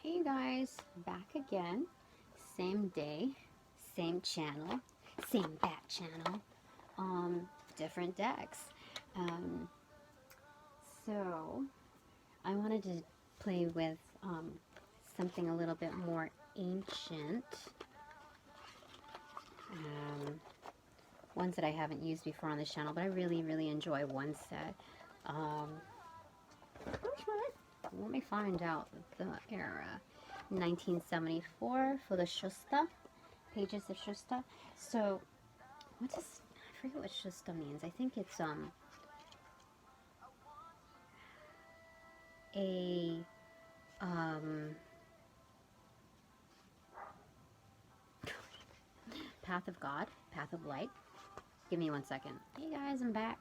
Hey you guys, back again. Same day, same channel, same back channel, different decks. Um, so I wanted to play with something a little bit more ancient. Ones that I haven't used before on this channel, but I really enjoy one set. Let me find out the era. 1974 for the Shusta, pages of Shusta. So, what does, I forget what Shusta means. I think it's, a, path of God, path of light. Give me 1 second. Hey guys, I'm back.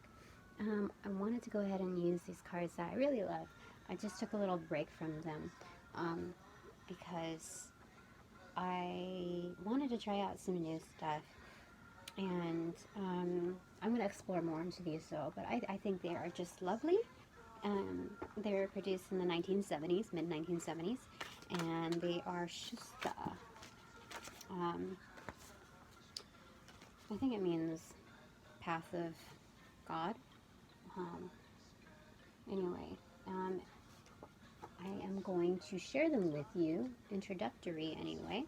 I wanted to go ahead and use these cards that I really love. I just took a little break from them, because I wanted to try out some new stuff, and I'm going to explore more into these though, but I think they are just lovely. They were produced in the 1970s, mid-1970s, and they are Shusta. I think it means path of God. Anyway, I am going to share them with you, introductory anyway,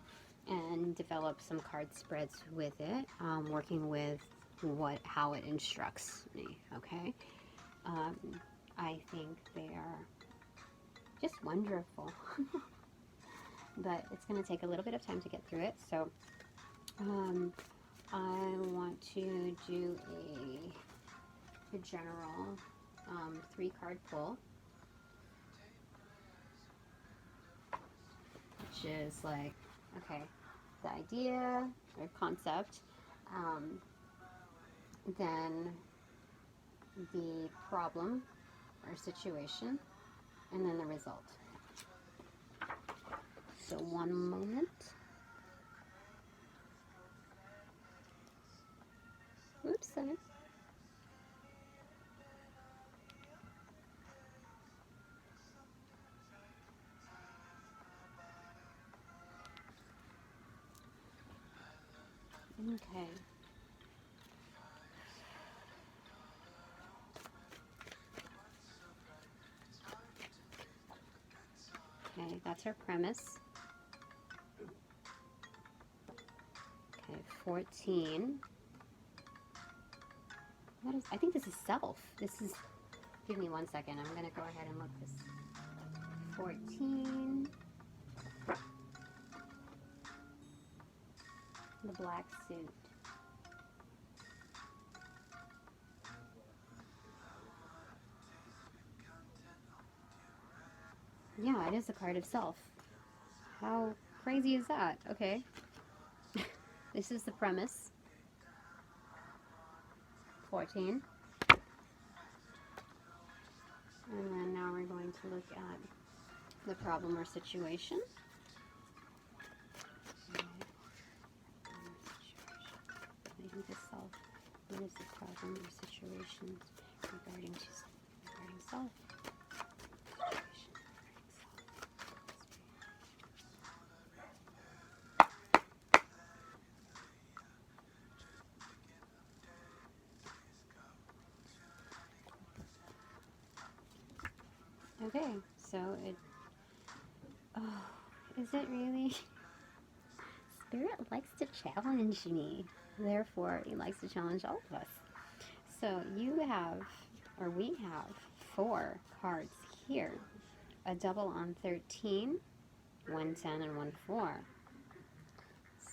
and develop some card spreads with it, working with how it instructs me, okay? I think they are just wonderful. But it's going to take a little bit of time to get through it, so I want to do a general 3-card pull, which is like, okay, the idea or concept, then the problem or situation, and then the result. So 1 moment. Oops, sorry. Okay. Okay, that's our premise. Okay, 14. What is, I think this is self. This is, give me 1 second. I'm going to go ahead and look this. 14. The black suit. Yeah, it is a card of self. How crazy is that? Okay. This is the premise. 14. And then now we're going to look at the problem or situation. Relating to self. What is the problem or situation regarding self? Okay, so it, oh, is it really? Spirit likes to challenge me. Therefore, he likes to challenge all of us. So you have, or we have, 4 cards here. A double on 13, 1 10 and 1 4.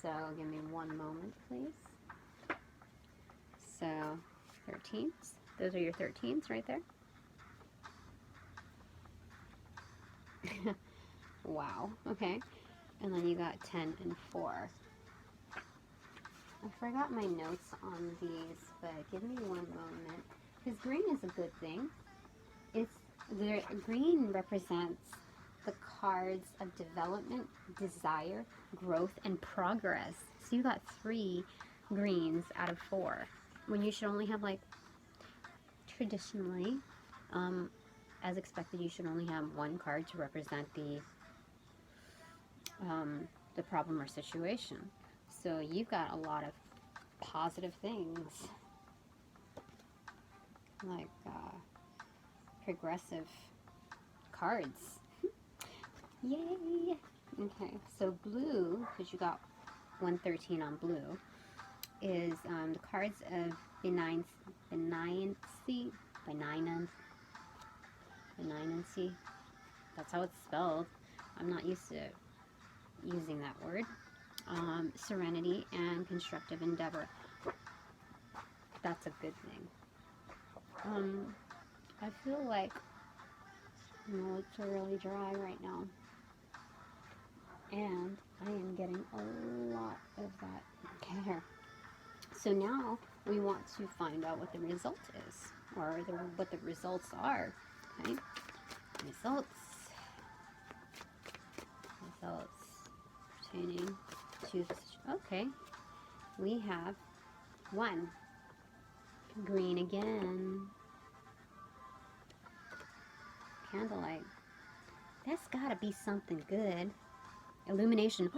So give me 1 moment, please. So 13s. Those are your 13s right there. Wow. Okay. And then you got 10 and 4. I forgot my notes on these, but give me 1 moment. Because green is a good thing. The green represents the cards of development, desire, growth, and progress. So you got 3 greens out of 4. When you should only have, like, traditionally, as expected, you should only have 1 card to represent the the problem or situation. So you've got a lot of positive things, like progressive cards. Yay! Okay, so blue, because you got 113 on blue, is the cards of benignancy. That's how it's spelled. I'm not used to using that word. Serenity and constructive endeavor. That's a good thing. I feel like my lips are really dry right now, and I am getting a lot of that hair. So now we want to find out what the result is, or what the results are. Okay, results pertaining to. Okay, we have 1 green again. Candlelight. That's gotta be something good. Illumination.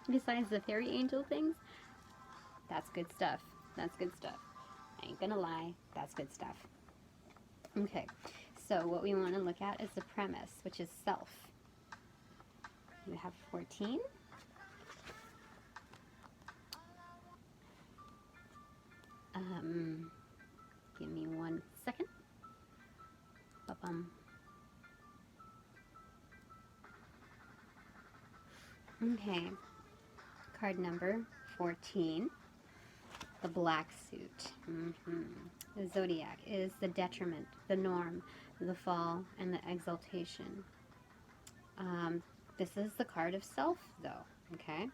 Besides the fairy angel things, that's good stuff. That's good stuff. I ain't gonna lie, that's good stuff. Okay, so what we want to look at is the premise, which is self. You have 14. Give me 1 second. Okay, card number 14, the black suit. The zodiac is the detriment, the norm, the fall, and the exaltation. This is the card of self, though, okay?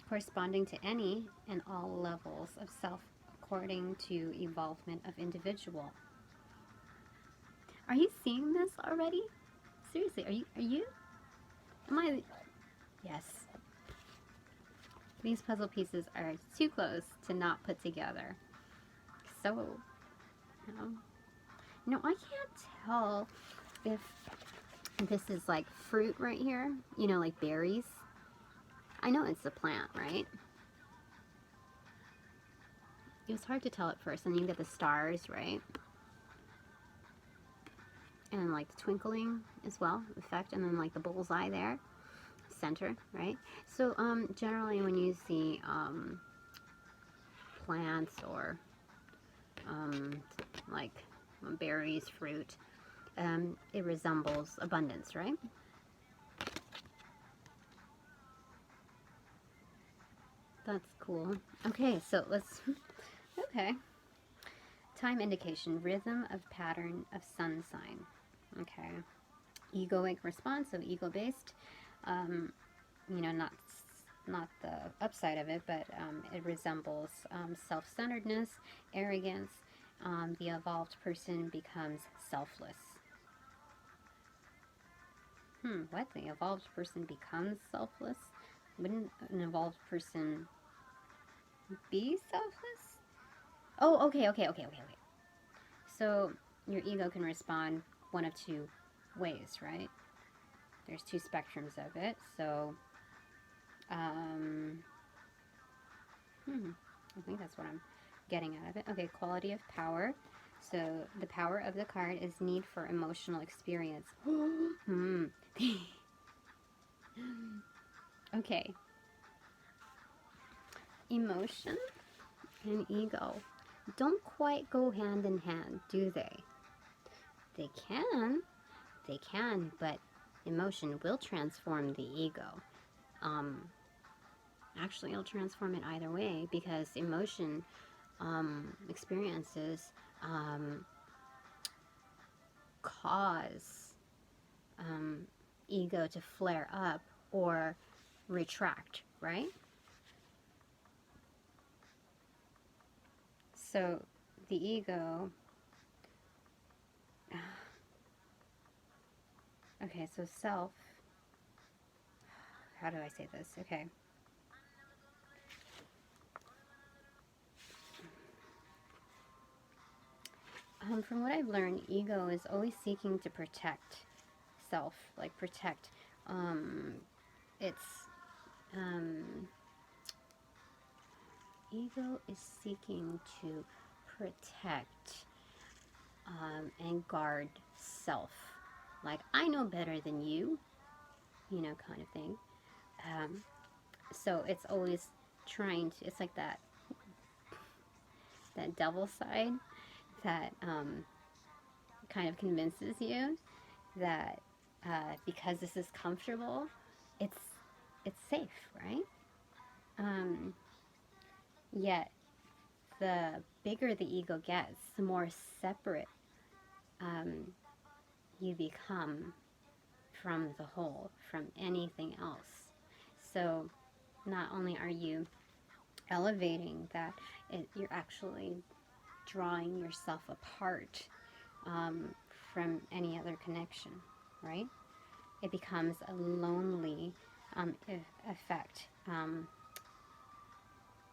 Corresponding to any and all levels of self according to evolvement of individual. Are you seeing this already? Seriously, are you? Am I? Yes. These puzzle pieces are too close to not put together. So, I can't tell if this is like fruit right here, like berries. I know it's a plant, right? It was hard to tell at first, and you get the stars, right? And like the twinkling as well, effect, and then like the bullseye there, center, right? So generally when you see plants or like berries, fruit, it resembles abundance, right? That's cool. Okay, so let's, okay. Time indication, rhythm of pattern of sun sign. Okay. Egoic response, so ego-based. Not the upside of it, but it resembles self-centeredness, arrogance. The evolved person becomes selfless. What? The evolved person becomes selfless? Wouldn't an evolved person be selfless? Oh, okay. So your ego can respond one of 2 ways, right? There's 2 spectrums of it. So, I think that's what I'm getting out of it. Okay, quality of power. So the power of the card is need for emotional experience. Okay. Emotion and ego don't quite go hand in hand, do they? They can, but emotion will transform the ego. Actually, it'll transform it either way, because emotion experiences cause ego to flare up or retract, right? So the ego, okay, so self, how do I say this? Okay. from what I've learned, ego is always seeking to protect self, like protect. It's ego is seeking to protect and guard self. Like, I know better than you, kind of thing. So it's always trying to, it's like that devil side that kind of convinces you that because this is comfortable, it's safe, right? Yet the bigger the ego gets, the more separate you become from the whole, from anything else. So not only are you elevating that, you're actually drawing yourself apart from any other connection, right? It becomes a lonely effect,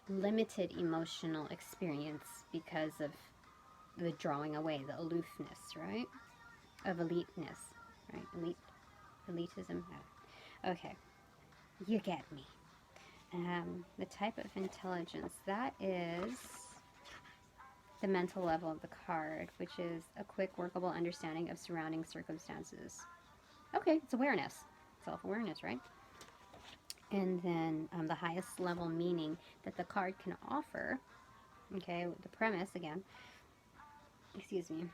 limited emotional experience because of the drawing away, the aloofness, right? Of eliteness, right? Elitism. Okay, you get me. The type of intelligence, that is the mental level of the card, which is a quick, workable understanding of surrounding circumstances. Okay, it's awareness, self-awareness, right? And then the highest level meaning that the card can offer, okay, the premise again, excuse me,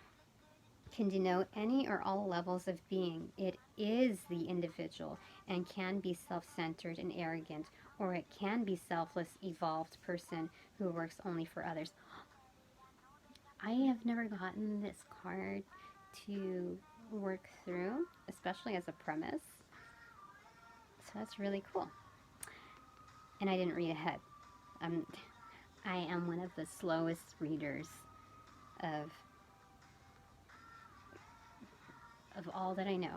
can denote any or all levels of being. It is the individual and can be self-centered and arrogant, or it can be selfless, evolved person who works only for others. I have never gotten this card to work through, especially as a premise. So that's really cool. And I didn't read ahead. I am one of the slowest readers of all that I know.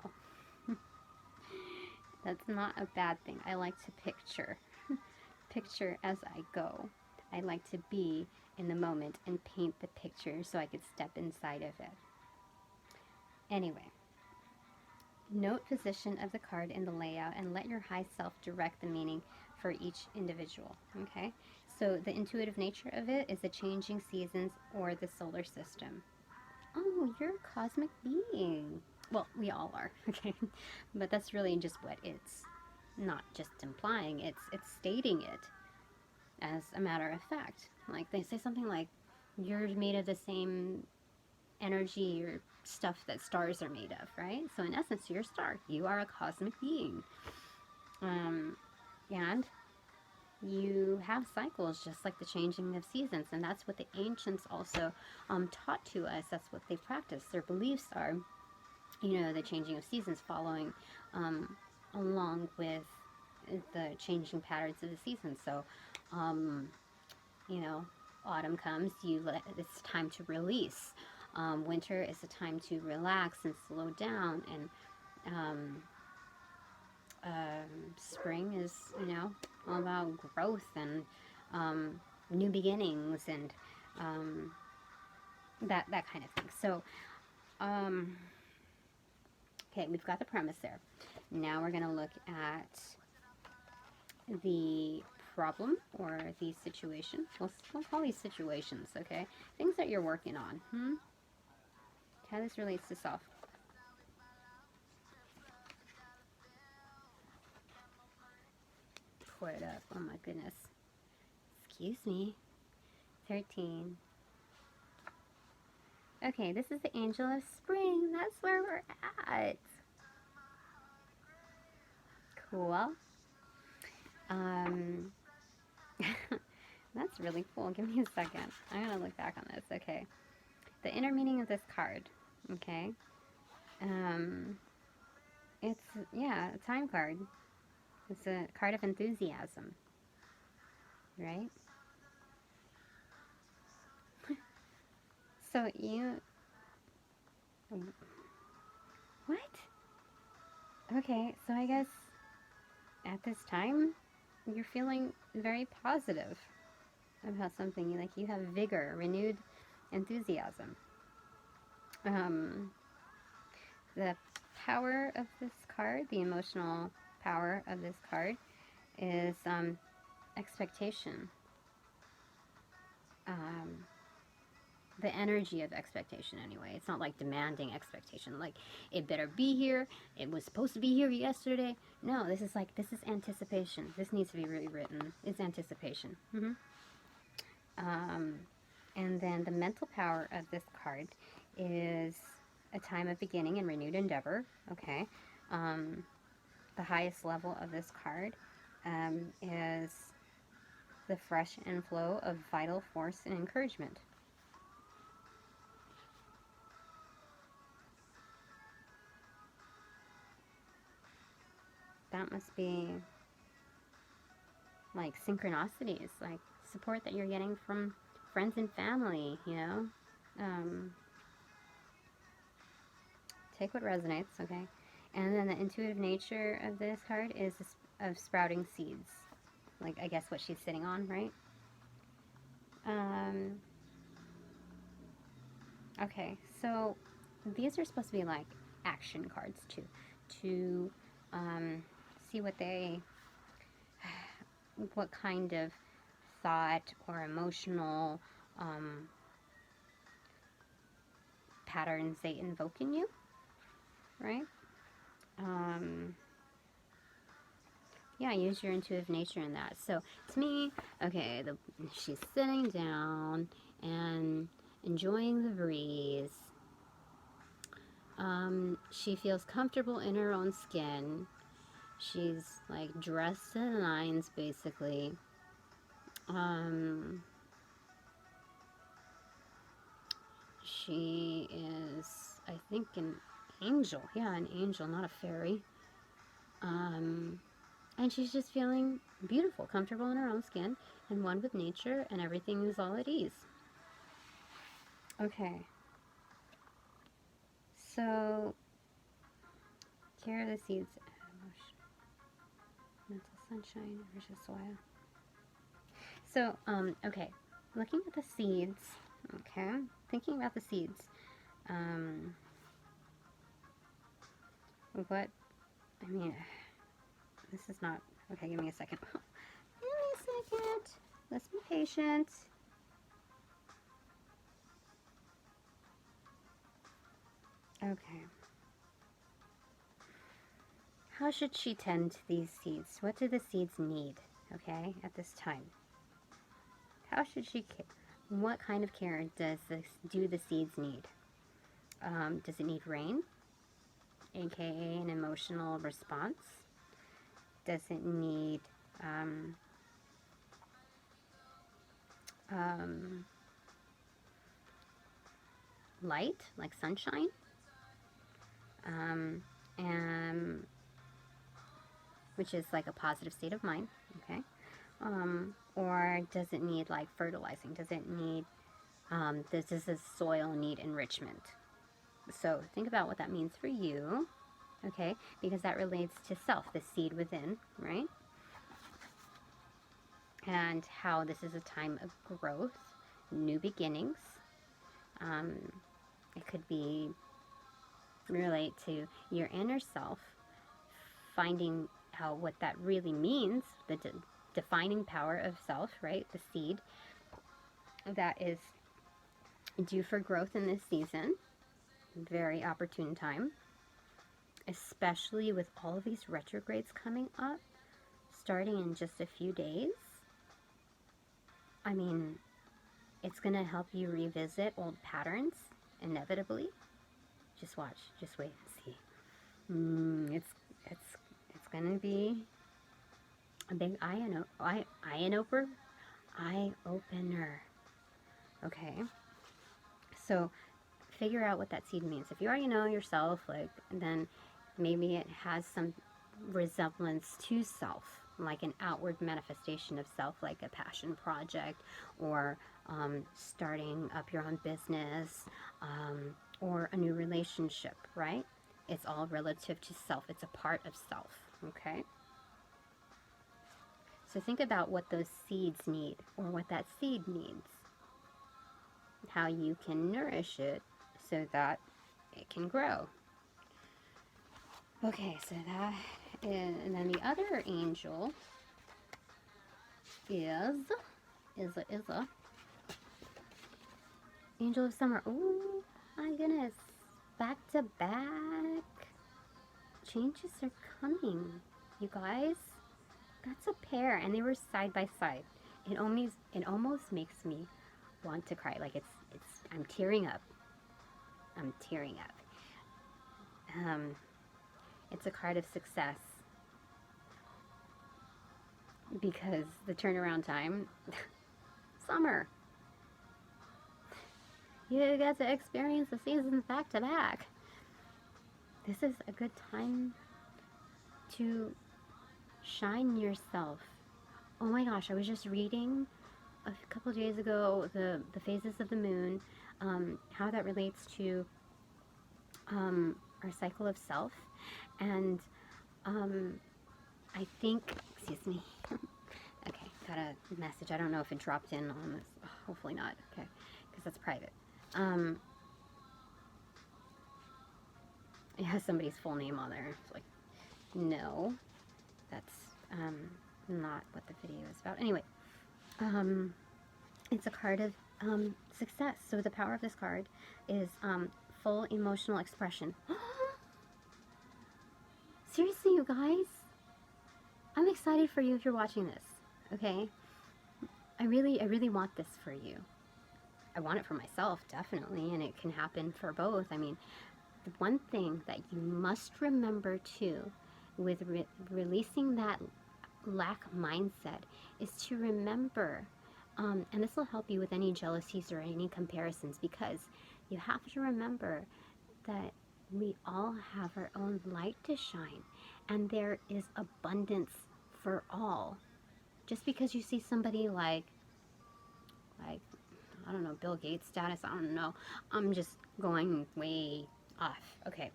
That's not a bad thing. I like to picture as I go. I like to be in the moment and paint the picture so I could step inside of it. Anyway, note position of the card in the layout and let your high self direct the meaning for each individual, okay? So the intuitive nature of it is the changing seasons or the solar system. Oh, you're a cosmic being. Well, we all are, okay? But that's really just what it's not just implying, it's stating it as a matter of fact. Like, they say something like, you're made of the same energy or stuff that stars are made of, right? So in essence, you're a star. You are a cosmic being. And you have cycles just like the changing of seasons, and that's what the ancients also taught to us. That's what they practiced. Their beliefs are, the changing of seasons, following along with the changing patterns of the seasons. So, autumn comes, it's time to release. Winter is a time to relax and slow down, and spring is, all about growth and new beginnings and that kind of thing. So, okay, we've got the premise there. Now we're going to look at the problem or the situation. We'll call these situations, okay? Things that you're working on. How this relates to self. Pour it up. Oh my goodness. Excuse me. 13. Okay, this is the Angel of Spring. That's where we're at. Cool. That's really cool. Give me a second. I'm going to look back on this. Okay. The inner meaning of this card. Okay. It's, a time card. It's a card of enthusiasm. Right? So what? Okay, so I guess at this time, you're feeling very positive about something. Like, you have vigor, renewed enthusiasm. Um, the power of this card, the emotional power of this card, is expectation. The energy of expectation, anyway. It's not like demanding expectation, like it better be here, it was supposed to be here yesterday. No, this is anticipation. This needs to be rewritten. It's anticipation. And then the mental power of this card is a time of beginning and renewed endeavor. Okay. The highest level of this card is the fresh inflow of vital force and encouragement. That must be like synchronicities, like support that you're getting from friends and family, you know? Take what resonates, okay? And then the intuitive nature of this card is of sprouting seeds. Like, I guess what she's sitting on, right? Okay, so these are supposed to be like action cards too, to see what kind of thought or emotional patterns they invoke in you, right? Yeah, use your intuitive nature in that. So to me, okay, she's sitting down and enjoying the breeze. She feels comfortable in her own skin. She's like dressed in lines, basically. She is, I think, an angel. Yeah, an angel, not a fairy. And she's just feeling beautiful, comfortable in her own skin, and one with nature, and everything is all at ease. Okay. So, care of the seeds. Mental sunshine versus soil. So, okay. Looking at the seeds, okay, thinking about the seeds, this is not, okay, give me a second. Give me a second. Let's be patient. Okay. How should she tend to these seeds? What do the seeds need, okay, at this time? How should she care? What kind of care do the seeds need? Does it need rain, aka an emotional response? Does it need light, like sunshine? And which is like a positive state of mind, okay? Or does it need like fertilizing? Does it need, does this soil need enrichment? So think about what that means for you, okay? Because that relates to self, the seed within, right? And how this is a time of growth, new beginnings. It could be relate to your inner self, finding out what that really means, the defining power of self, right? The seed that is due for growth in this season. Very opportune time, especially with all of these retrogrades coming up, starting in just a few days. I mean, it's going to help you revisit old patterns, inevitably. Just watch, just wait and see. It's going to be a big eye opener. Okay, so figure out what that seed means. If you already know yourself, like, then maybe it has some resemblance to self, like an outward manifestation of self, like a passion project, or starting up your own business, or a new relationship, right? It's all relative to self. It's a part of self, okay? So think about what those seeds need, or what that seed needs, how you can nourish it so that it can grow. Okay, so that is, and then the other angel is a angel of summer. Oh my goodness, back to back changes are coming, you guys. That's a pair, and they were side by side. It almost makes me want to cry. Like I'm tearing up. I'm tearing up. It's a card of success because the turnaround time, summer. You get to experience the seasons back to back. This is a good time to shine yourself. Oh my gosh, I was just reading a couple days ago the phases of the moon, how that relates to our cycle of self, and I think, excuse me, okay, got a message. I don't know if it dropped in on this. Oh, hopefully not. Okay, because that's private. It has somebody's full name on there. It's like, no, that's not what the video is about. Anyway, it's a card of success. So the power of this card is full emotional expression. Seriously, you guys, I'm excited for you if you're watching this. Okay, I really want this for you. I want it for myself, definitely, and it can happen for both. I mean, the one thing that you must remember too with releasing that lack mindset is to remember, and this will help you with any jealousies or any comparisons, because you have to remember that we all have our own light to shine, and there is abundance for all. Just because you see somebody like I don't know, Bill Gates status, I don't know, I'm just going way off. Okay,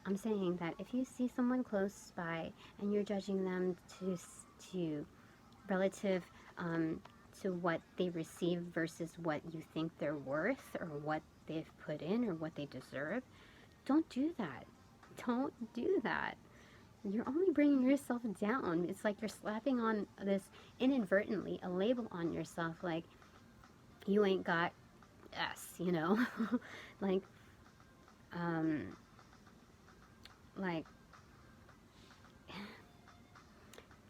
I'm saying that if you see someone close by and you're judging them to relative to what they receive versus what you think they're worth or what they've put in or what they deserve, don't do that. Don't do that. You're only bringing yourself down. It's like you're slapping on this, inadvertently, a label on yourself, like you ain't got S, you know? like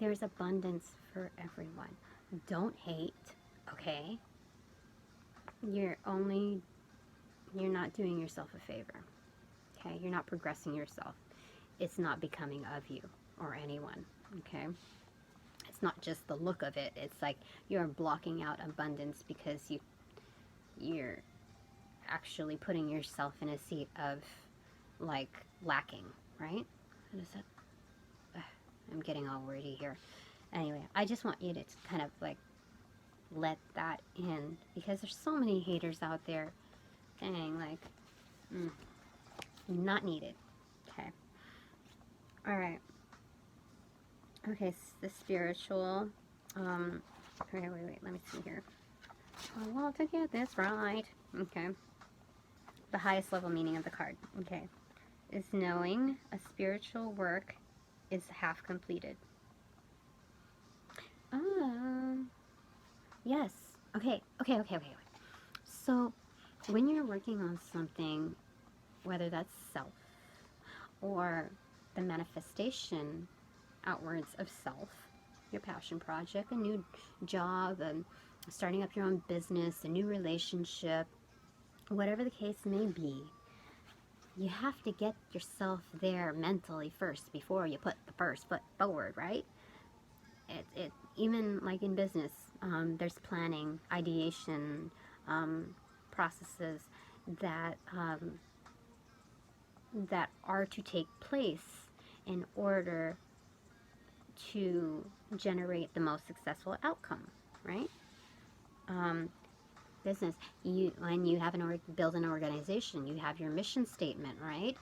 there's abundance for everyone. Don't hate, okay? You're not doing yourself a favor, okay? You're not progressing yourself. It's not becoming of you or anyone, okay? It's not just the look of it. It's like you're blocking out abundance because you're actually putting yourself in a seat of, like, lacking, right? What is that? I'm getting all wordy here. Anyway, I just want you to kind of, like, let that in, because there's so many haters out there. Dang, like, not needed. Okay. Alright. Okay, the spiritual, wait, let me see here. I want to get this right. Okay. The highest level meaning of the card, okay, is knowing a spiritual work is half completed. Yes. Okay. So, when you're working on something, whether that's self or the manifestation outwards of self, your passion project, a new job, starting up your own business, a new relationship, whatever the case may be, you have to get yourself there mentally first before you put the first foot forward, right? It even like in business, there's planning, ideation, processes that that are to take place in order to generate the most successful outcome, right? Business, when you have build an organization, you have your mission statement, right?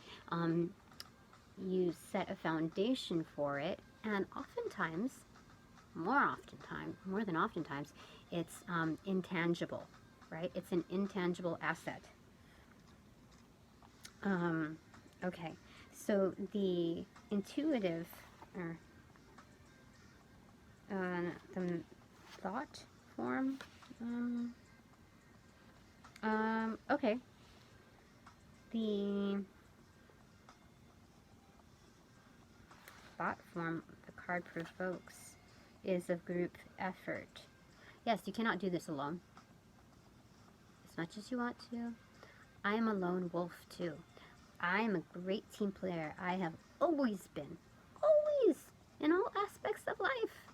You set a foundation for it, and oftentimes, more than oftentimes, it's intangible, right? It's an intangible asset. Okay, so the intuitive, or the thought form, okay, the thought form the card provokes is of group effort. Yes, you cannot do this alone, as much as you want to. I am a lone wolf too. I am a great team player. I have always been. Always! In all aspects of life.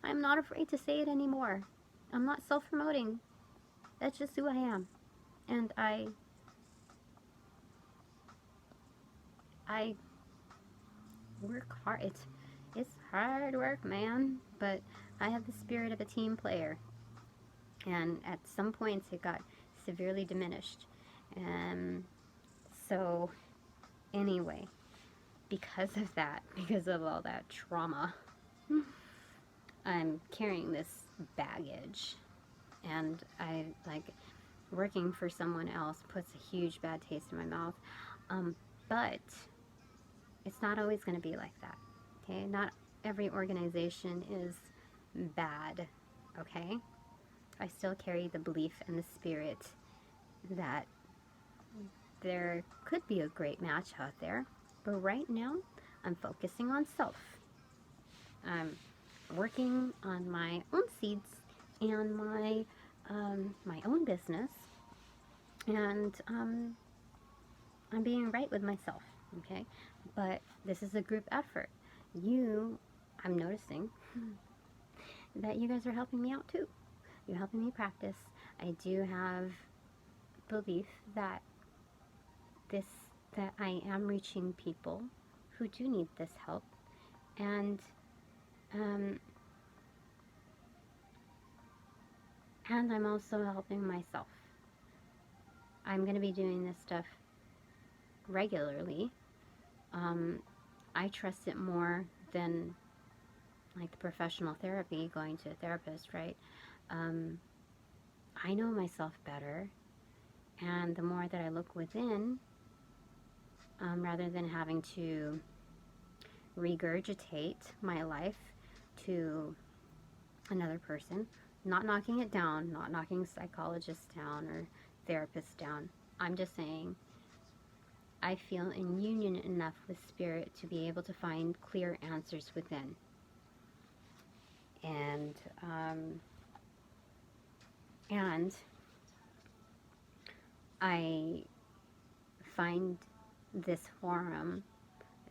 I'm not afraid to say it anymore. I'm not self-promoting. That's just who I am. And I work hard. It's hard work, man. But I have the spirit of a team player. And at some points it got severely diminished. And so, anyway, because of that, because of all that trauma, I'm carrying this baggage. And I, like, working for someone else puts a huge bad taste in my mouth. But it's not always going to be like that. Okay? Not every organization is bad. Okay? I still carry the belief and the spirit that there could be a great match out there. But right now, I'm focusing on self. I'm working on my own seeds and my own business, and I'm being right with myself. Okay, but this is a group effort. I'm noticing that you guys are helping me out too. You're helping me practice. I do have belief that I am reaching people who do need this help, and I'm also helping myself. I'm going to be doing this stuff regularly. I trust it more than like the professional therapy, going to a therapist, right? I know myself better, and the more that I look within, rather than having to regurgitate my life to another person, not knocking it down, not knocking psychologists down or therapists down. I'm just saying I feel in union enough with spirit to be able to find clear answers within. And I find this forum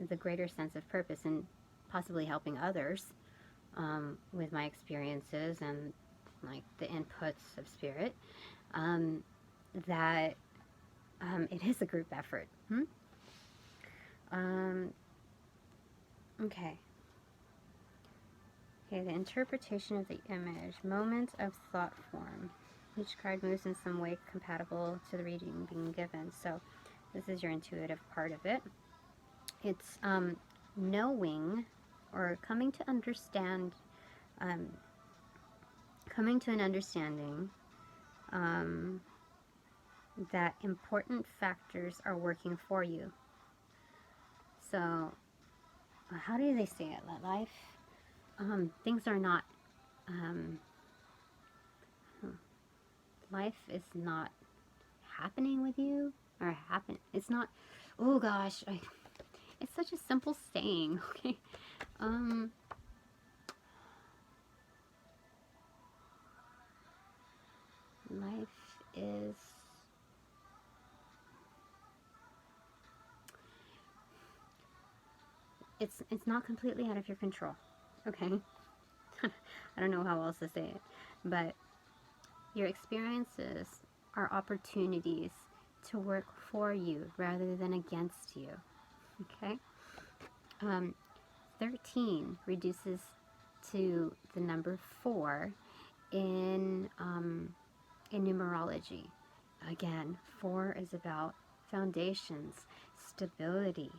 the greater sense of purpose in possibly helping others with my experiences and like the inputs of spirit, that it is a group effort. Okay. Okay, the interpretation of the image. Moment of thought form. Each card moves in some way compatible to the reading being given. So this is your intuitive part of it. It's knowing or coming to understand, coming to an understanding that important factors are working for you. So, how do they say it? That life, things are not, life is not happening with you, or it's not, oh gosh, it's such a simple saying, okay? Life is, it's not completely out of your control, okay? I don't know how else to say it, but your experiences are opportunities to work for you rather than against you, okay? 13 reduces to the number 4 in numerology. Again, 4 is about foundations, stability,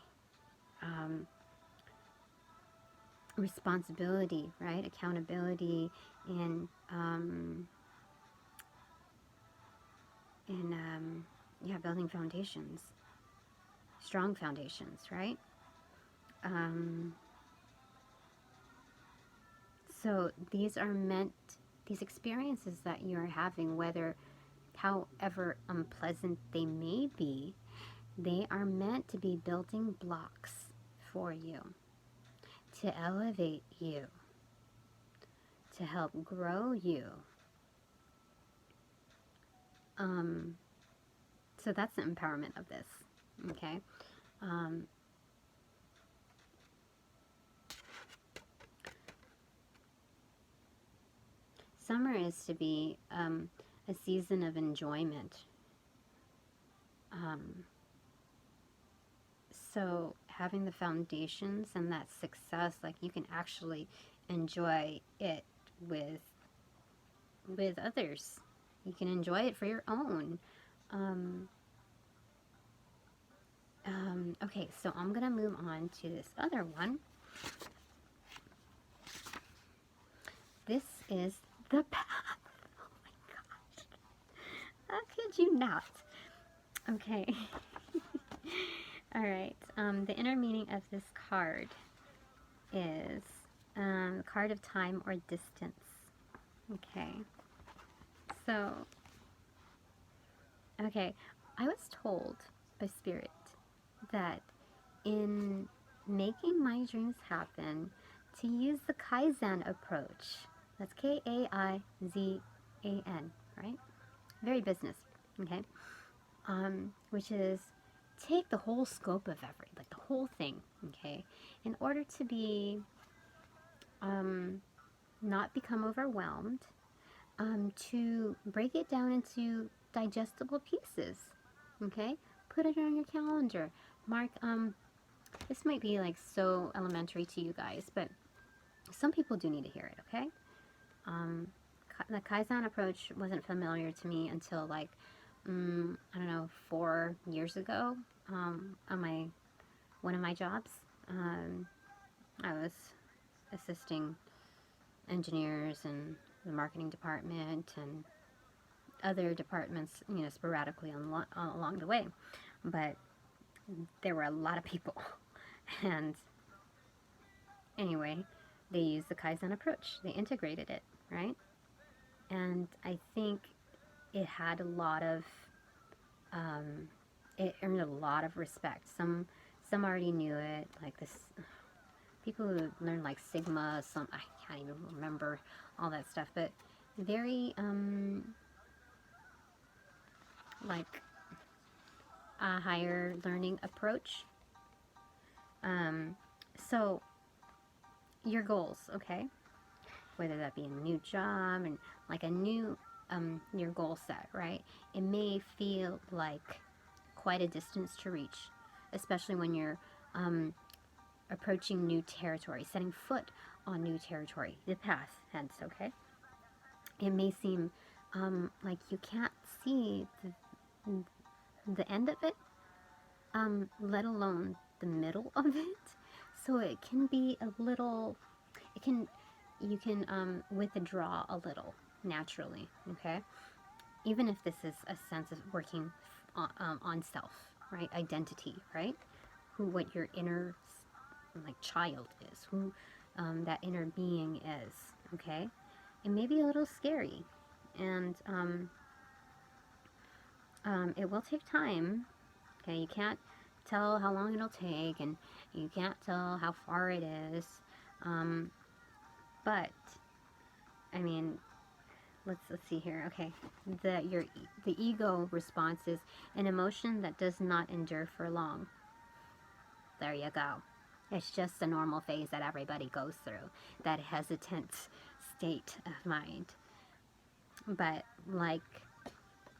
responsibility, right? Accountability in building foundations. strong foundations, right? So these are meant, these experiences that you're having, whether however unpleasant they may be, they are meant to be building blocks for you, to elevate you, to help grow you. So that's the empowerment of this, okay? Summer is to be a season of enjoyment. So having the foundations and that success, like you can actually enjoy it with others. You can enjoy it for your own. Okay, so I'm gonna move on to this other one. This is the path. Oh my gosh. How could you not? Okay. All right. The inner meaning of this card is card of time or distance. Okay. So, okay, I was told by Spirit that in making my dreams happen, to use the Kaizen approach. That's K-A-I-Z-A-N, right? Very business, okay? Which is take the whole scope of like the whole thing, okay? In order to be, not become overwhelmed, to break it down into digestible pieces, okay? Put it on your calendar. Mark, this might be like so elementary to you guys, but some people do need to hear it, okay? The Kaizen approach wasn't familiar to me until like, I don't know, 4 years ago, on one of my jobs. I was assisting engineers and the marketing department and other departments, you know, sporadically along the way. But there were a lot of people. And anyway, they used the Kaizen approach. They integrated it, right? And I think it had a lot of, it earned a lot of respect. Some already knew it, like this, people who learned like Sigma, I can't even remember all that stuff, but very, like a higher learning approach. So your goals, okay? Whether that be a new job and like a new, your goal set, right? It may feel like quite a distance to reach, especially when you're approaching new territory, setting foot on new territory, the path, hence, okay? It may seem like you can't see the end of it, let alone the middle of it. So it can be a little, you can withdraw a little naturally, okay? Even if this is a sense of working on self, right? Identity, right? What your inner, like, child is, who that inner being is, okay? It may be a little scary, and it will take time, okay? You can't tell how long it'll take, and you can't tell how far it is, but I mean, let's see here. Okay, the ego response is an emotion that does not endure for long. There you go. It's just a normal phase that everybody goes through, that hesitant state of mind. But like,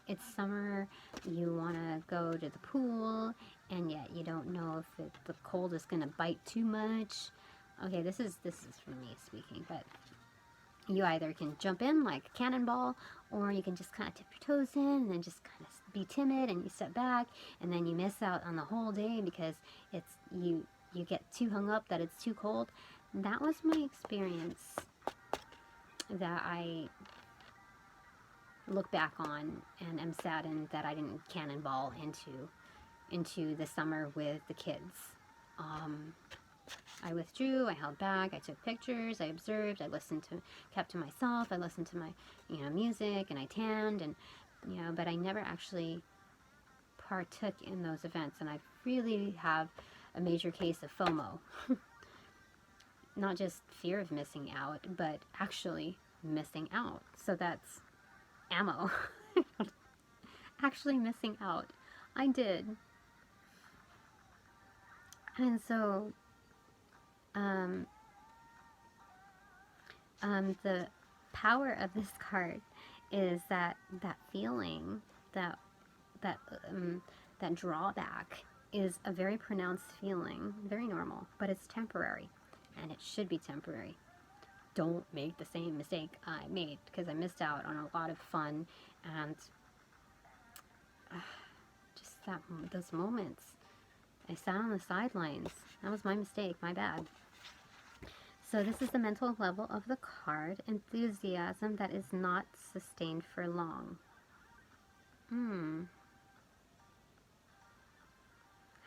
it's summer, you want to go to the pool, and yet you don't know if the cold is going to bite too much. Okay, this is for me speaking, but you either can jump in like a cannonball, or you can just kind of tip your toes in and then just kind of be timid, and you step back, and then you miss out on the whole day because it's you get too hung up that it's too cold. That was my experience that I look back on and am saddened that I didn't cannonball into into the summer with the kids. I withdrew, I held back, I took pictures, I observed, I kept to myself, I listened to my, music, and I tanned, and, but I never actually partook in those events, and I really have a major case of FOMO. Not just fear of missing out, but actually missing out. So that's ammo. Actually missing out. I did. And so, the power of this card is that feeling, that drawback is a very pronounced feeling, very normal, but it's temporary, and it should be temporary. Don't make the same mistake I made, because I missed out on a lot of fun and just those moments. I sat on the sidelines. That was my mistake, my bad. So this is the mental level of the card. Enthusiasm that is not sustained for long.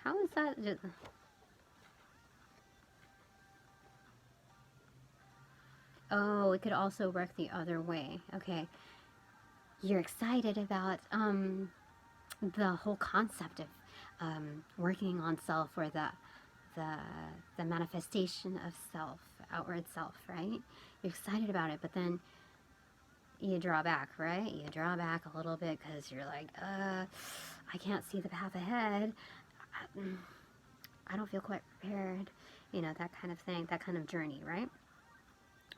How is that? Oh, it could also work the other way. Okay. You're excited about the whole concept of working on self, or the manifestation of self, outward self, right? You're excited about it, but then you draw back, right? You draw back a little bit because you're like, I can't see the path ahead. I don't feel quite prepared. That kind of thing, that kind of journey, right?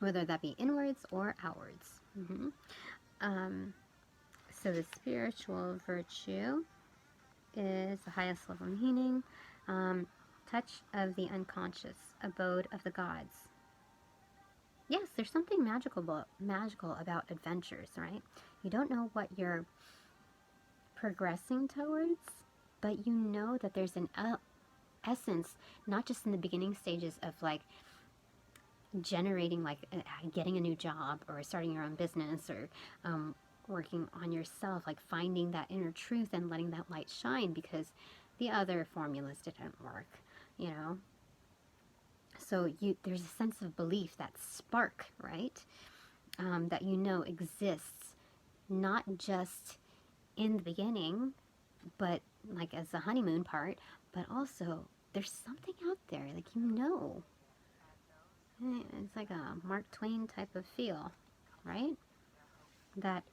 Whether that be inwards or outwards. So the spiritual virtue is the highest level meaning. Touch of the unconscious, abode of the gods. Yes, there's something magical about adventures, right? You don't know what you're progressing towards, but you know that there's an essence, not just in the beginning stages of like generating, like getting a new job or starting your own business, or working on yourself, like finding that inner truth and letting that light shine, because the other formulas didn't work, So there's a sense of belief, that spark, right? That exists, not just in the beginning, but like as the honeymoon part, but also there's something out there, like it's like a Mark Twain type of feel, right? That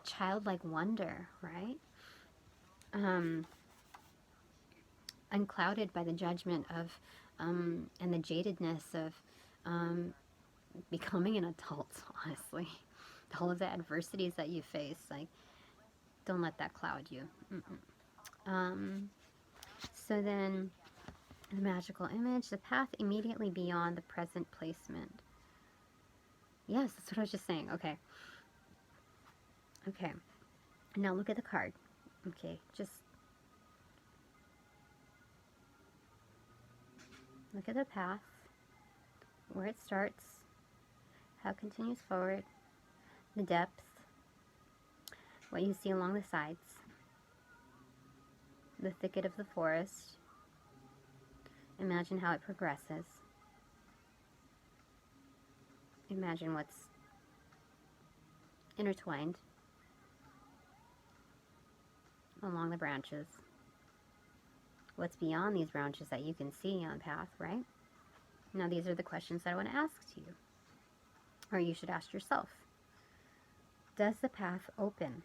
childlike wonder, right? Unclouded by the judgment of and the jadedness of becoming an adult, honestly. All of the adversities that you face, like, don't let that cloud you. So then, the magical image, the path immediately beyond the present placement. Yes, that's what I was just saying. Okay. Now look at the card. Okay, just look at the path, where it starts, how it continues forward, the depth, what you see along the sides, the thicket of the forest. Imagine how it progresses. Imagine what's intertwined along the branches. What's beyond these branches that you can see on the path, right? Now these are the questions that I want to ask to you, or you should ask yourself. Does the path open?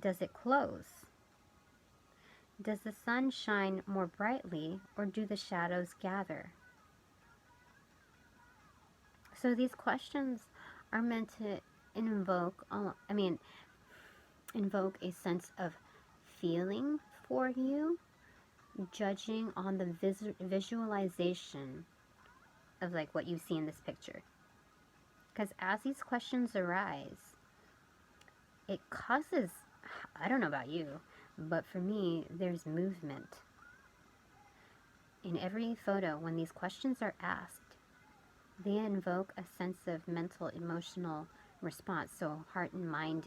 Does it close? Does the sun shine more brightly, or do the shadows gather? So these questions are meant to invoke a sense of feeling for you, judging on the visualization of like what you see in this picture. Because as these questions arise, it causes, I don't know about you, but for me, there's movement. In every photo, when these questions are asked, they invoke a sense of mental, emotional response. So heart and mind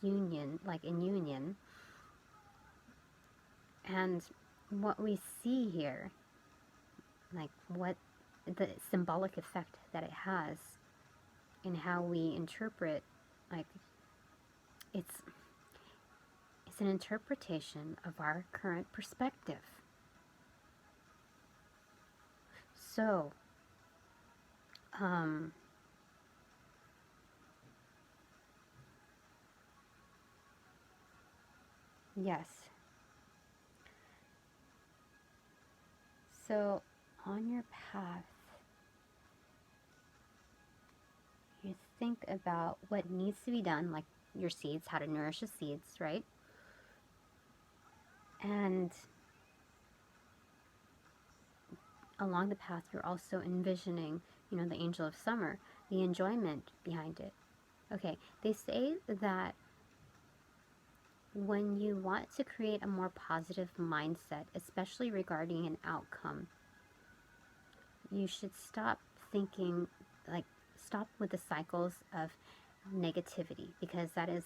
union, like in union. And what we see here, like what the symbolic effect that it has in how we interpret, like it's an interpretation of our current perspective. So, yes. So, on your path, you think about what needs to be done, like your seeds, how to nourish the seeds, right? And along the path, you're also envisioning, you know, the angel of summer, the enjoyment behind it. Okay, they say that when you want to create a more positive mindset, especially regarding an outcome, you should stop thinking, like, stop with the cycles of negativity, because that is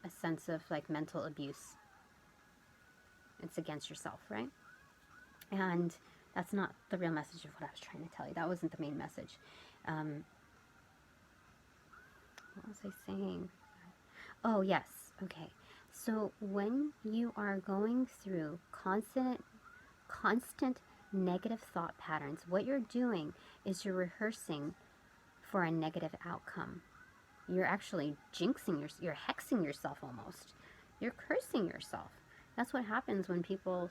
a sense of like mental abuse. It's against yourself, right? And that's not the real message of what I was trying to tell you. That wasn't the main message. What was I saying? Oh, yes. Okay. So when you are going through constant negative thought patterns, what you're doing is you're rehearsing for a negative outcome. You're actually jinxing you're hexing yourself almost. You're cursing yourself. That's what happens when people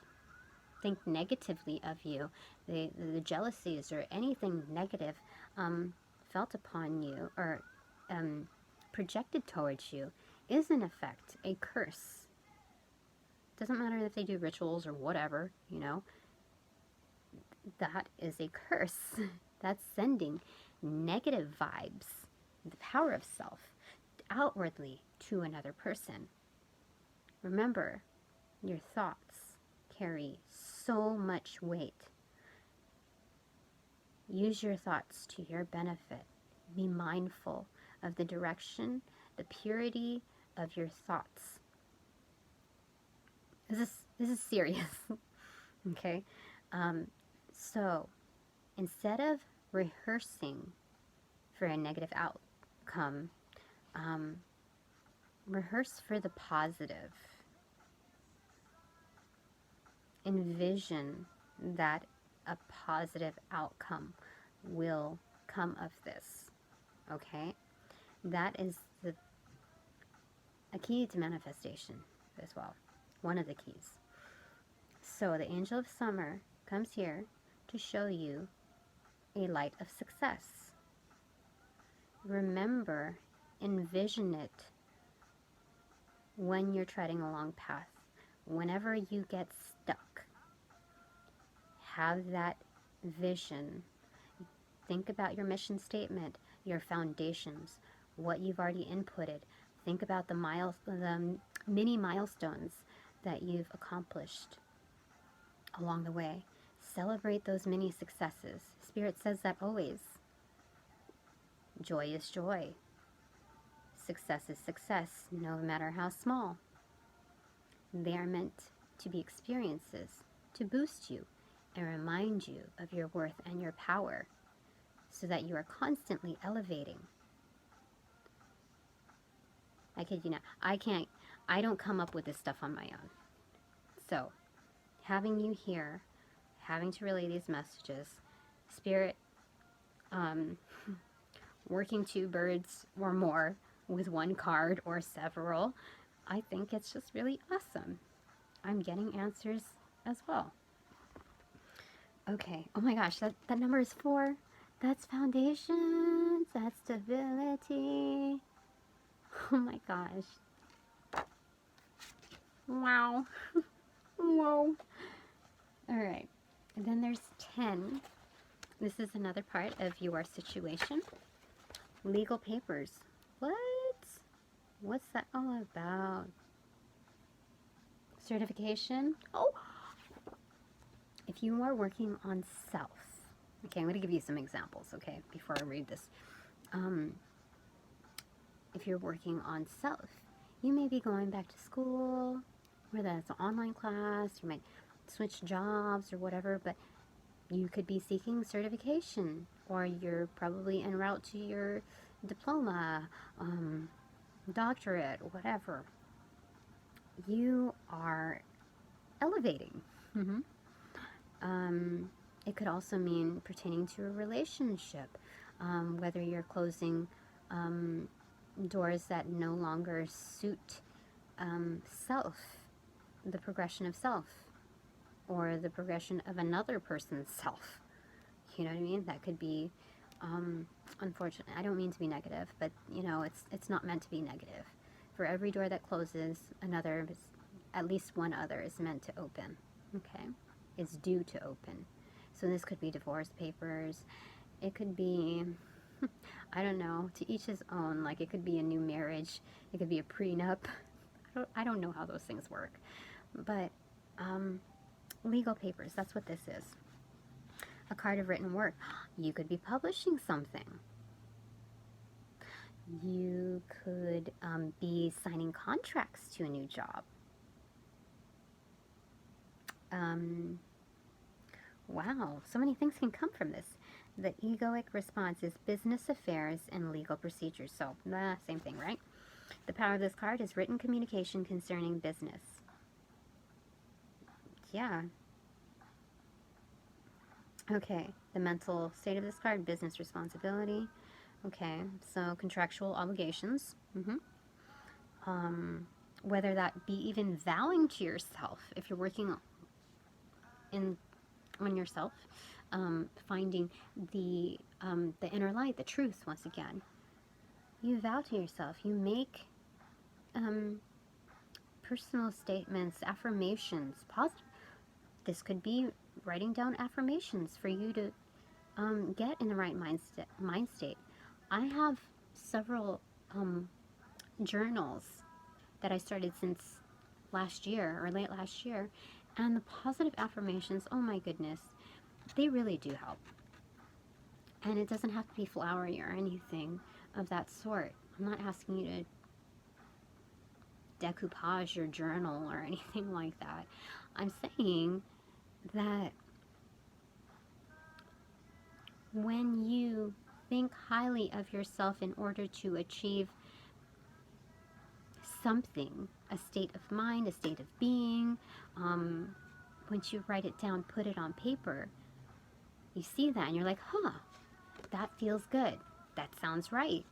think negatively of you. The jealousies or anything negative felt upon you or projected towards you is in effect a curse. Doesn't matter if they do rituals or whatever, you know. That is a curse. That's sending negative vibes, the power of self, outwardly to another person. Remember, your thoughts carry so much weight. Use your thoughts to your benefit. Be mindful of the direction, the purity of your thoughts. This is serious. Okay? So, instead of rehearsing for a negative outcome, rehearse for the positive. Envision that a positive outcome will come of this. Okay? That is a key to manifestation as well. One of the keys. So the angel of summer comes here to show you a light of success. Remember, envision it when you're treading along path. Whenever you get stuck, have that vision. Think about your mission statement, your foundations, what you've already inputted. Think about the mini milestones that you've accomplished along the way. Celebrate those mini successes. Spirit says that always. Joy is joy. Success is success, no matter how small. They are meant to be experiences to boost you and remind you of your worth and your power so that you are constantly elevating. I kid you not. I don't come up with this stuff on my own. So, having you here, having to relay these messages, Spirit, working two birds or more with one card or several, I think it's just really awesome. I'm getting answers as well. Okay. Oh my gosh, that number is 4. That's foundations. That's stability. Oh my gosh. Wow. Whoa. Alright. And then there's 10. This is another part of your situation. Legal papers. What? What's that all about? Certification? Oh! If you are working on self. Okay, I'm going to give you some examples, okay, before I read this. If you're working on self, you may be going back to school, whether that's an online class, you might switch jobs or whatever, but you could be seeking certification, or you're probably en route to your diploma, doctorate, whatever. You are elevating. Mm-hmm. It could also mean pertaining to a relationship, whether you're closing doors that no longer suit self, the progression of self, or the progression of another person's self. You know what I mean? That could be, unfortunate. I don't mean to be negative, but you know, it's not meant to be negative. For every door that closes, another, at least one other, is meant to open. Okay, it's due to open. So this could be divorce papers. It could be, I don't know, to each his own. Like, it could be a new marriage. It could be a prenup. I don't know how those things work. But legal papers, that's what this is. A card of written word. You could be publishing something. You could be signing contracts to a new job. Wow, so many things can come from this. The egoic response is business affairs and legal procedures. So, same thing, right? The power of this card is written communication concerning business. Yeah. Okay, the mental state of this card, business responsibility. Okay, so contractual obligations. Whether that be even vowing to yourself, if you're working on yourself, finding the inner light, the truth. Once again, you vow to yourself. You make personal statements, affirmations, positive. This could be writing down affirmations for you to get in the right mind state. I have several journals that I started since last year or late last year, and the positive affirmations, oh my goodness, they really do help. And it doesn't have to be flowery or anything of that sort. I'm not asking you to decoupage your journal or anything like that. I'm saying that when you think highly of yourself in order to achieve something, a state of mind, a state of being, once you write it down, put it on paper, you see that and you're like, huh, that feels good. That sounds right.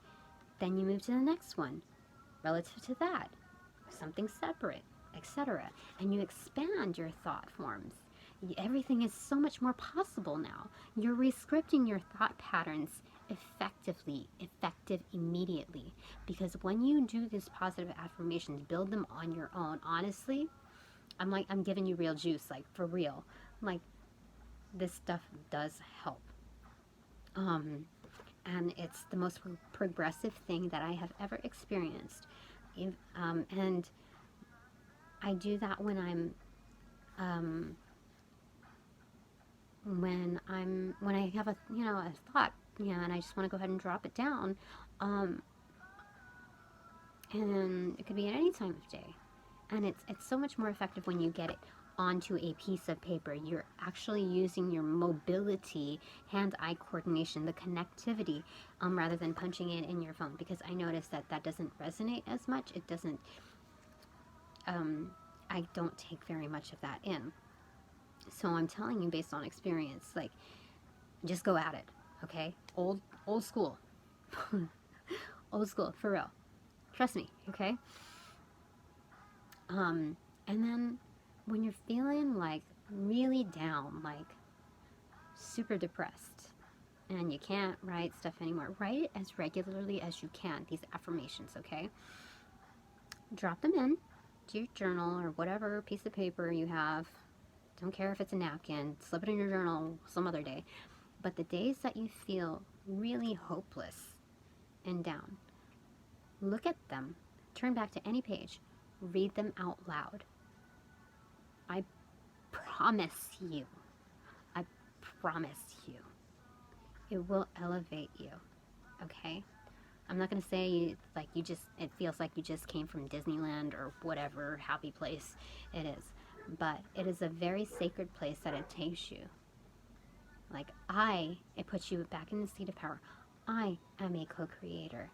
Then you move to the next one relative to that, something separate, etc. And you expand your thought forms. Everything is so much more possible now. You're rescripting your thought patterns effective immediately. Because when you do these positive affirmations, build them on your own, honestly, I'm giving you real juice, like for real. Like, this stuff does help. And it's the most progressive thing that I have ever experienced. And I do that when I have a thought, and I just want to go ahead and drop it down. And it could be at any time of day. And it's so much more effective when you get it onto a piece of paper. You're actually using your mobility, hand-eye coordination, the connectivity, rather than punching it in your phone. Because I noticed that doesn't resonate as much. It doesn't, I don't take very much of that in. So I'm telling you based on experience, like, just go at it, okay? Old school. Old school, for real. Trust me, okay? And then when you're feeling like really down, like super depressed, and you can't write stuff anymore, write it as regularly as you can, these affirmations, okay? Drop them in to your journal or whatever piece of paper you have. Don't care if it's a napkin, slip it in your journal some other day. But the days that you feel really hopeless and down, look at them, turn back to any page, read them out loud. I promise you, it will elevate you, okay? I'm not going to say it feels like you just came from Disneyland or whatever happy place it is. but it is a very sacred place that it takes you. Like, it puts you back in the seat of power. I am a co-creator.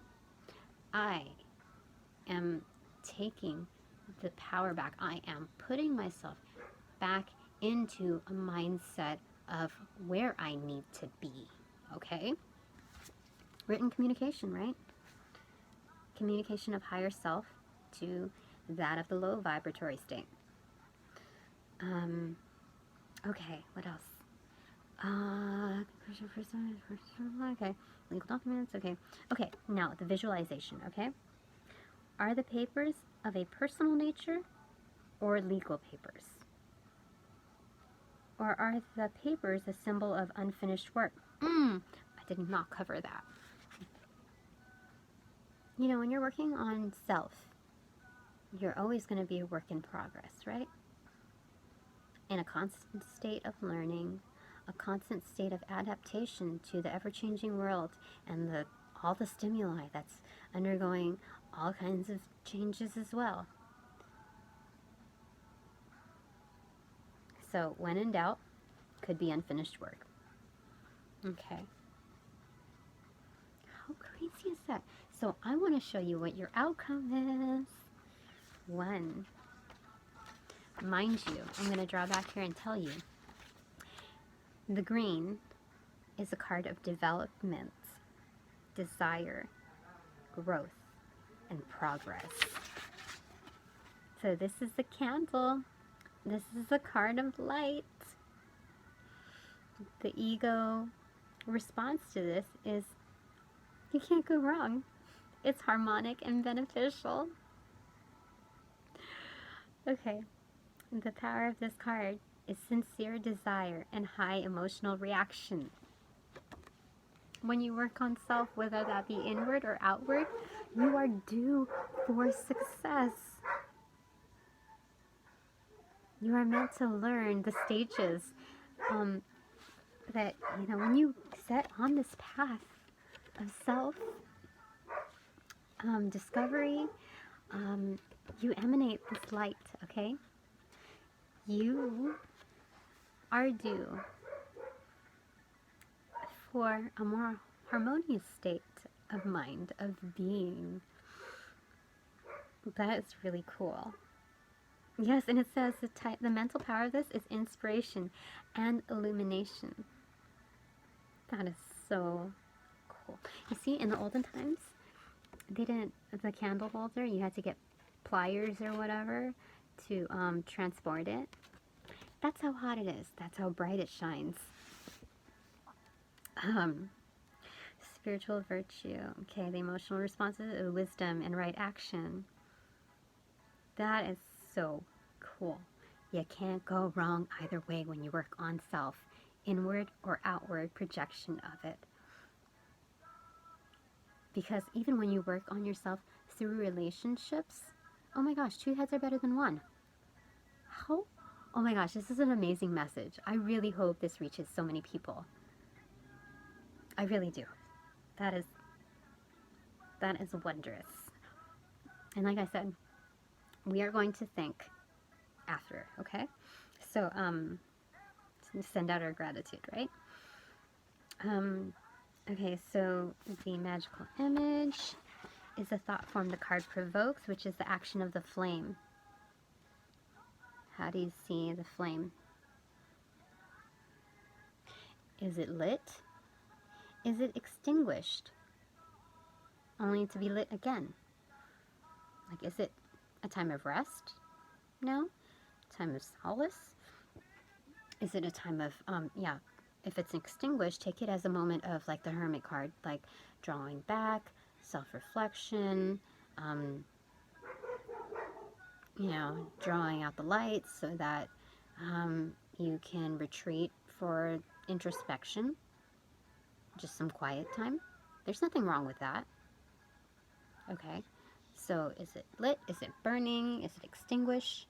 I am taking the power back. I am putting myself back into a mindset of where I need to be, okay? Written communication, right? Communication of higher self to that of the low vibratory state. Okay, what else? Okay, legal documents, okay. Okay, now the visualization, okay? Are the papers of a personal nature or legal papers? Or are the papers a symbol of unfinished work? I did not cover that. You know, when you're working on self, you're always going to be a work in progress, right? In a constant state of learning, a constant state of adaptation to the ever-changing world and all the stimuli that's undergoing all kinds of changes as well. So when in doubt, could be unfinished work. Okay. How crazy is that? So I want to show you what your outcome is. 1. Mind you, I'm going to draw back here and tell you. The green is a card of development, desire, growth, and progress. So this is the candle. This is a card of light. The ego response to this is, you can't go wrong. It's harmonic and beneficial. Okay, the power of this card is sincere desire and high emotional reaction. When you work on self, whether that be inward or outward, you are due for success. You are meant to learn the stages that, you know, when you set on this path of self discovery, you emanate this light, okay? You are due for a more harmonious state of mind, of being. That is really cool. Yes, and it says the mental power of this is inspiration and illumination. That is so cool. You see, in the olden times, the candle holder, you had to get pliers or whatever to transport it. That's how hot it is. That's how bright it shines. Spiritual virtue. Okay, the emotional responses of wisdom and right action. That is so cool. You can't go wrong either way when you work on self, inward or outward projection of it. Because even when you work on yourself through relationships, oh my gosh, 2 heads are better than 1. How? Oh my gosh, this is an amazing message. I really hope this reaches so many people. I really do. That is wondrous. And like I said, we are going to think after, okay? So, send out our gratitude, right? Okay, so the magical image is a thought form the card provokes, which is the action of the flame. How do you see the flame? Is it lit? Is it extinguished? Only to be lit again? Like, is it a time of rest? No? Time of solace? Is it a time of, if it's extinguished, take it as a moment of, like the Hermit card, like drawing back, self-reflection, drawing out the lights so that you can retreat for introspection, just some quiet time. There's nothing wrong with that. Okay, so is it lit? Is it burning? Is it extinguished?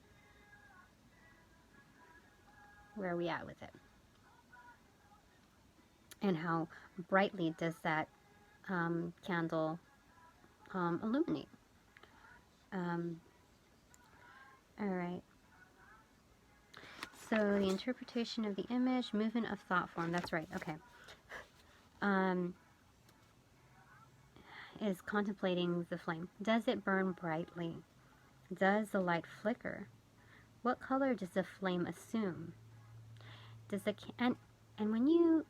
Where are we at with it? And how brightly does that candle illuminate? All right. So the interpretation of the image, movement of thought form. That's right. Okay. Is contemplating the flame. Does it burn brightly? Does the light flicker? What color does the flame assume? Does the and when you,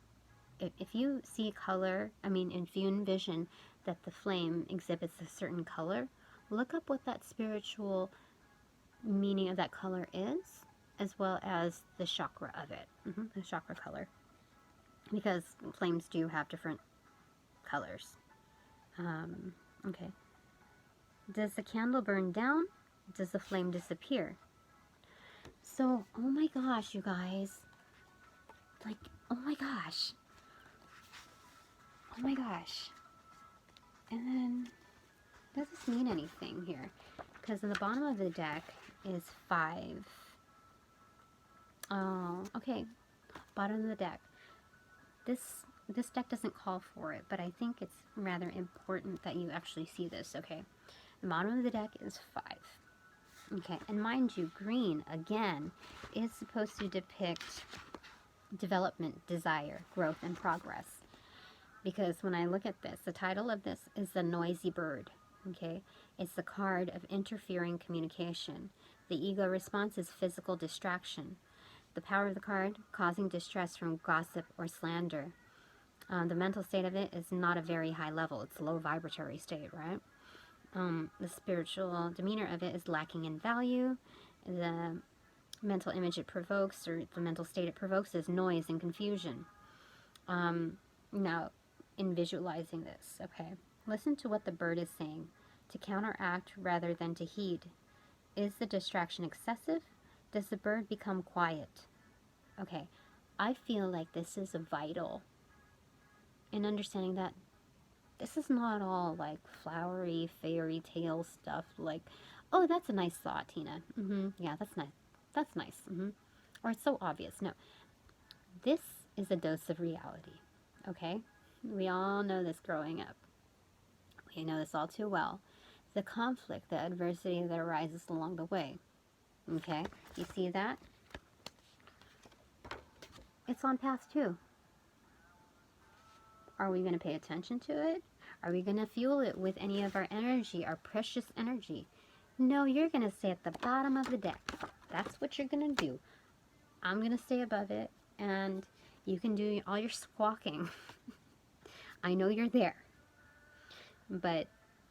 if you see color, I mean, if you envision that the flame exhibits a certain color, look up what that spiritual meaning of that color is, as well as the chakra of it, the chakra color, because flames do have different colors. Okay. Does the candle burn down? Does the flame disappear? So, oh my gosh, you guys. Like, oh my gosh. Oh my gosh. And then, does this mean anything here? Because in the bottom of the deck is 5. Oh, okay. Bottom of the deck. This deck doesn't call for it, but I think it's rather important that you actually see this, okay? The bottom of the deck is 5. Okay, and mind you, green, again, is supposed to depict development, desire, growth, and progress. Because when I look at this, the title of this is The Noisy Bird, okay? It's the card of interfering communication. The ego response is physical distraction. The power of the card, causing distress from gossip or slander. The mental state of it is not a very high level. It's a low vibratory state, right? The spiritual demeanor of it is lacking in value. The mental image it provokes, or the mental state it provokes, is noise and confusion. Now, in visualizing this, okay, listen to what the bird is saying. To counteract rather than to heed. Is the distraction excessive? Does the bird become quiet? Okay, I feel like this is vital in understanding that this is not all like flowery fairy tale stuff like, oh, that's a nice thought, Tina. Yeah, that's nice. That's nice. Or it's so obvious. No, this is a dose of reality. Okay? We all know this growing up. We know this all too well. The conflict, the adversity that arises along the way. Okay? You see that? It's on path 2. Are we going to pay attention to it? Are we going to fuel it with any of our energy, our precious energy? No, you're going to stay at the bottom of the deck. That's what you're going to do. I'm going to stay above it, and you can do all your squawking. I know you're there, but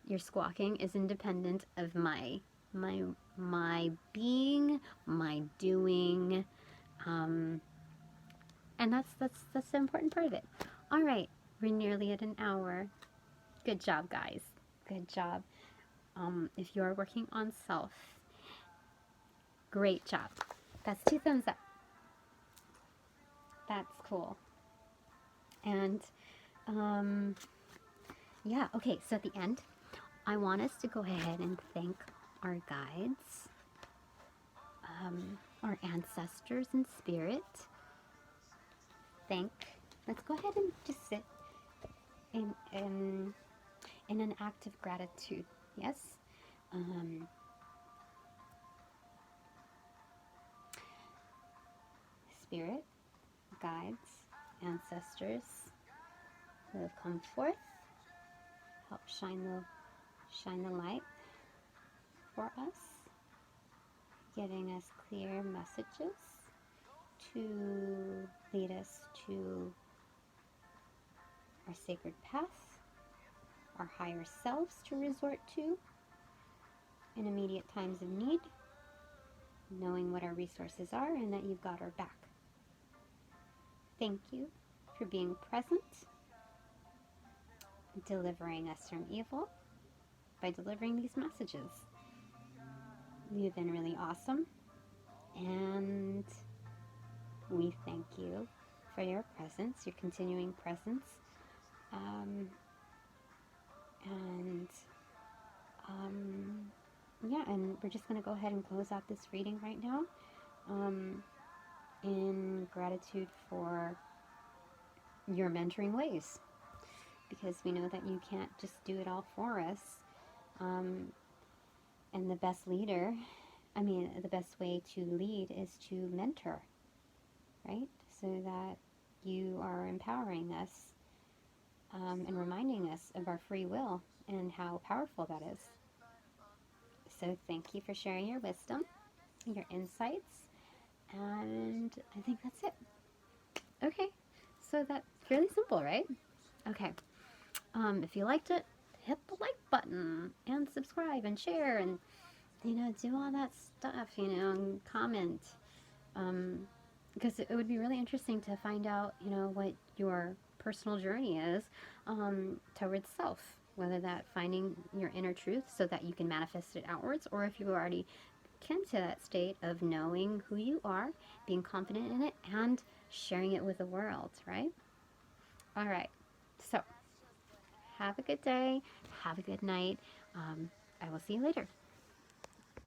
your squawking is independent of my being, my doing, and that's the important part of it. All right, we're nearly at an hour. Good job, guys. Good job. If you're working on self, great job. That's 2 thumbs up. That's cool. And yeah, okay, so at the end, I want us to go ahead and thank our guides, our ancestors in spirit. Let's go ahead and just sit in an act of gratitude. Yes? Spirit, guides, ancestors who have come forth, help shine the light for us, giving us clear messages to lead us to our sacred path, our higher selves to resort to in immediate times of need, knowing what our resources are and that you've got our back. Thank you for being present, delivering us from evil by delivering these messages. You've been really awesome, and we thank you for your presence, your continuing presence, yeah, and we're just going to go ahead and close out this reading right now, in gratitude for your mentoring ways, because we know that you can't just do it all for us, and the best way to lead is to mentor, right? So that you are empowering us and reminding us of our free will and how powerful that is. So thank you for sharing your wisdom, your insights, and I think that's it. Okay, so that's really simple, right? Okay, if you liked it, hit the like button and subscribe and share and, do all that stuff, and comment. Because it would be really interesting to find out, what your personal journey is towards self. Whether that finding your inner truth so that you can manifest it outwards, or if you already came to that state of knowing who you are, being confident in it, and sharing it with the world, right? All right. So, have a good day. Have a good night. I will see you later.